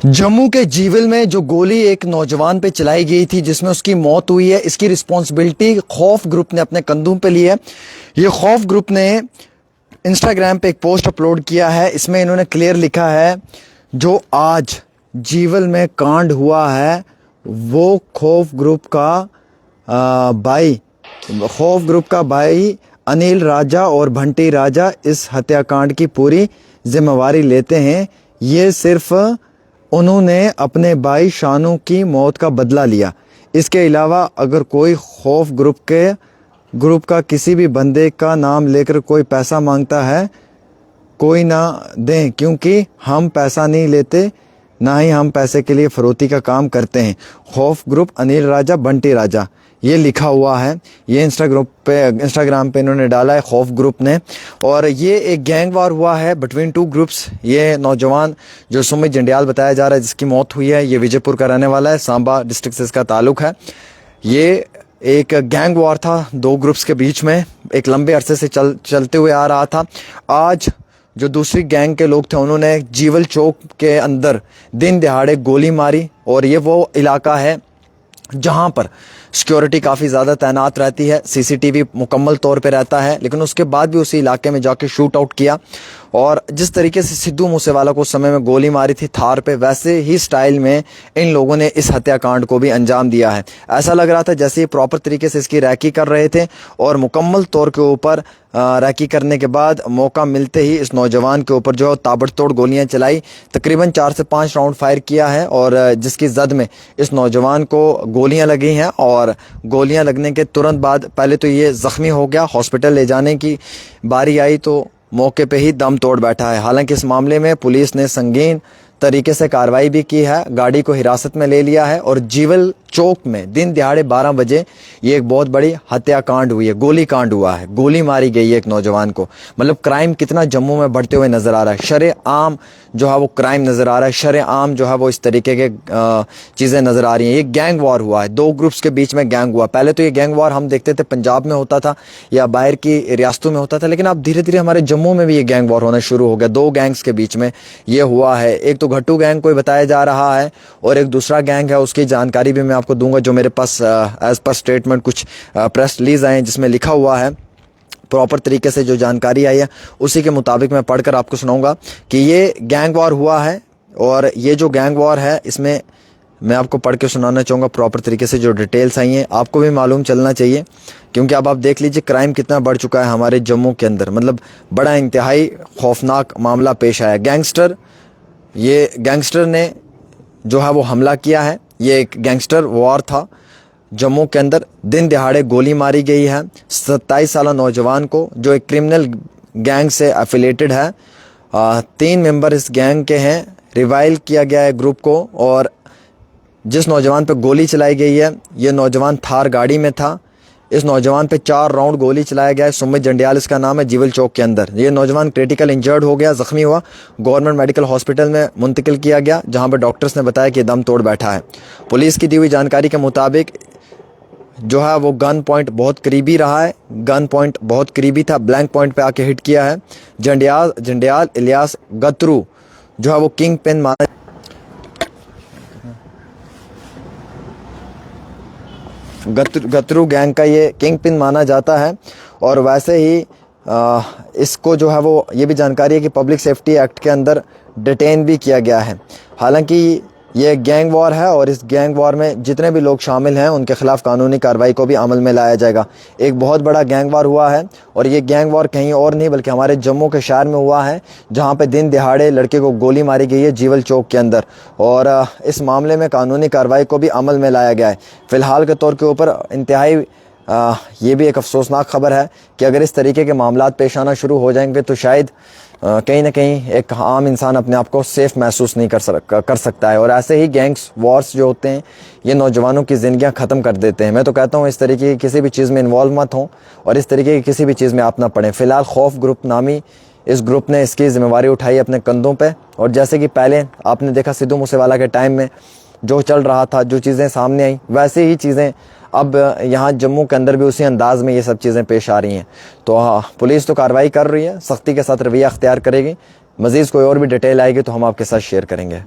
जम्मू के जीवल में जो गोली एक नौजवान पे चलाई गई थी जिसमें उसकी मौत हुई है, इसकी रिस्पॉन्सिबिलिटी खौफ ग्रुप ने अपने कंधों पे ली है। ये खौफ ग्रुप ने इंस्टाग्राम पे एक पोस्ट अपलोड किया है। इसमें इन्होंने क्लियर लिखा है, जो आज जीवल में कांड हुआ है वो खौफ ग्रुप का भाई अनिल राजा और भंटी राजा इस हत्याकांड की पूरी जिम्मेवारी लेते हैं। ये सिर्फ उन्होंने अपने भाई शानू की मौत का बदला लिया। इसके अलावा अगर कोई खौफ ग्रुप का किसी भी बंदे का नाम लेकर कोई पैसा मांगता है, कोई ना दें, क्योंकि हम पैसा नहीं लेते, ना ही हम पैसे के लिए फरोती का काम करते हैं। खौफ ग्रुप अनिल राजा बंटी राजा, ये लिखा हुआ है। ये इंस्टाग्राम पे इन्होंने डाला है खौफ ग्रुप ने। और ये एक गैंग वार हुआ है बिटवीन टू ग्रुप्स। ये नौजवान जो सुमित जंडियाल बताया जा रहा है जिसकी मौत हुई है, ये विजयपुर का रहने वाला है, सांबा डिस्ट्रिक्ट से इसका ताल्लुक है। ये एक गैंग वार था दो ग्रुप्स के बीच में, एक लंबे अरसे से चलते हुए आ रहा था। आज जो दूसरी गैंग के लोग थे उन्होंने जीवल चौक के अंदर दिन दिहाड़े गोली मारी। और ये वो इलाका है जहां पर सिक्योरिटी काफ़ी ज़्यादा तैनात रहती है, सीसीटीवी मुकम्मल तौर पे रहता है, लेकिन उसके बाद भी उसी इलाके में जाके शूट आउट किया। और जिस तरीके से सिद्धू मूसेवाला को उस समय में गोली मारी थी थार पे, वैसे ही स्टाइल में इन लोगों ने इस हत्याकांड को भी अंजाम दिया है। ऐसा लग रहा था जैसे ये प्रॉपर तरीके से इसकी रैकी कर रहे थे और मुकम्मल तौर के ऊपर रैकी करने के बाद मौका मिलते ही इस नौजवान के ऊपर जो ताबड़तोड़ गोलियां चलाई। तकरीबन 4 से 5 राउंड फायर किया है और जिसकी जद में इस नौजवान को गोलियां लगी हैं। और गोलियां लगने के तुरंत बाद पहले तो ये ज़ख्मी हो गया, हॉस्पिटल ले जाने की बारी आई तो मौके पे ही दम तोड़ बैठा है। हालांकि इस मामले में पुलिस ने संगीन तरीके से कार्रवाई भी की है, गाड़ी को हिरासत में ले लिया है। और जीवल चौक में दिन दिहाड़े 12 बजे ये एक बहुत बड़ी हत्याकांड हुई है, गोली कांड हुआ है, गोली मारी गई है एक नौजवान को। मतलब क्राइम कितना जम्मू में बढ़ते हुए नजर आ रहा है, शरेआम जो है वो क्राइम नजर आ रहा है, शरेआम जो है वो इस तरीके के चीजें नजर आ रही हैं। ये गैंग वॉर हुआ है, दो ग्रुप्स के बीच में गैंग हुआ। पहले तो ये गैंग वॉर हम देखते थे पंजाब में होता था या बाहर की रियासतों में होता था, लेकिन अब धीरे धीरे हमारे जम्मू में भी ये गैंग वॉर होना शुरू हो गया। दो गैंग्स के बीच में ये हुआ है। एक तो घट्टू गैंग कोई बताया जा रहा है और एक दूसरा गैंग है, उसकी जानकारी भी मैं आपको दूंगा जो मेरे पास एज पर स्टेटमेंट कुछ प्रेस रिलीज आए हैं जिसमें लिखा हुआ है। प्रॉपर तरीके से जो जानकारी आई है उसी के मुताबिक मैं पढ़कर आपको सुनाऊंगा कि ये गैंग वॉर हुआ है। और ये जो गैंग वॉर है इसमें मैं आपको पढ़ के सुनाना चाहूँगा प्रॉपर तरीके से जो डिटेल्स आई हैं, आपको भी मालूम चलना चाहिए, क्योंकि अब आप देख लीजिए क्राइम कितना बढ़ चुका है हमारे जम्मू के अंदर। मतलब बड़ा इंतहाई खौफनाक मामला पेश आया। गैंगस्टर ने जो है वो हमला किया है। ये एक गैंगस्टर वॉर था जम्मू के अंदर, दिन दिहाड़े गोली मारी गई है 27 साल नौजवान को जो एक क्रिमिनल गैंग से एफिलेटेड है। 3 मेंबर इस गैंग के हैं। रिवाइल किया गया है ग्रुप को। और जिस नौजवान पे गोली चलाई गई है ये नौजवान थार गाड़ी में था। इस नौजवान पे 4 राउंड गोली चलाया गया है। सुमित जंडियाल इसका नाम है, जीवल चौक के अंदर। ये नौजवान क्रिटिकल इंजर्ड हो गया, जख्मी हुआ, गवर्नमेंट मेडिकल हॉस्पिटल में मुंतकिल किया गया, जहां पर डॉक्टर्स ने बताया कि दम तोड़ बैठा है। पुलिस की दी हुई जानकारी के मुताबिक जो है वो गन पॉइंट बहुत करीबी रहा है, गन पॉइंट बहुत करीबी था, ब्लैंक पॉइंट पे आके हिट किया है। जंडियाल इलियास गतरू जो है वो किंग पिन माना गतरू गैंग का ये किंग पिन माना जाता है। और वैसे ही इसको जो है वो ये भी जानकारी है कि पब्लिक सेफ्टी एक्ट के अंदर डिटेन भी किया गया है। हालांकि ये गैंग वॉर है और इस गैंग वॉर में जितने भी लोग शामिल हैं उनके खिलाफ कानूनी कार्रवाई को भी अमल में लाया जाएगा। एक बहुत बड़ा गैंग वॉर हुआ है और ये गैंग वॉर कहीं और नहीं बल्कि हमारे जम्मू के शहर में हुआ है, जहां पे दिन दिहाड़े लड़के को गोली मारी गई है जीवल चौक के अंदर। और इस मामले में कानूनी कार्रवाई को भी अमल में लाया गया है। फिलहाल के तौर के ऊपर इंतहाई ये भी एक अफसोसनाक खबर है कि अगर इस तरीके के मामलात पेश आना शुरू हो जाएंगे तो शायद कहीं ना कहीं एक आम इंसान अपने आप को सेफ महसूस नहीं कर सकता है। और ऐसे ही गैंग्स वॉर्स जो होते हैं ये नौजवानों की ज़िंदगियां ख़त्म कर देते हैं। मैं तो कहता हूँ इस तरीके की किसी भी चीज़ में इन्वॉल्व मत हों और इस तरीके की किसी भी चीज़ में आप ना पड़ें। फ़िलहाल खौफ ग्रुप नामी इस ग्रुप ने इसकी जिम्मेवारी उठाई अपने कंधों पर। और जैसे कि पहले आपने देखा सिद्धू मूसेवाला के टाइम में जो चल रहा था, जो चीज़ें सामने आई, वैसे ही चीज़ें अब यहाँ जम्मू के अंदर भी उसी अंदाज में ये सब चीज़ें पेश आ रही हैं। तो पुलिस तो कार्रवाई कर रही है, सख्ती के साथ रवैया अख्तियार करेगी। मज़ीद कोई और भी डिटेल आएगी तो हम आपके साथ शेयर करेंगे।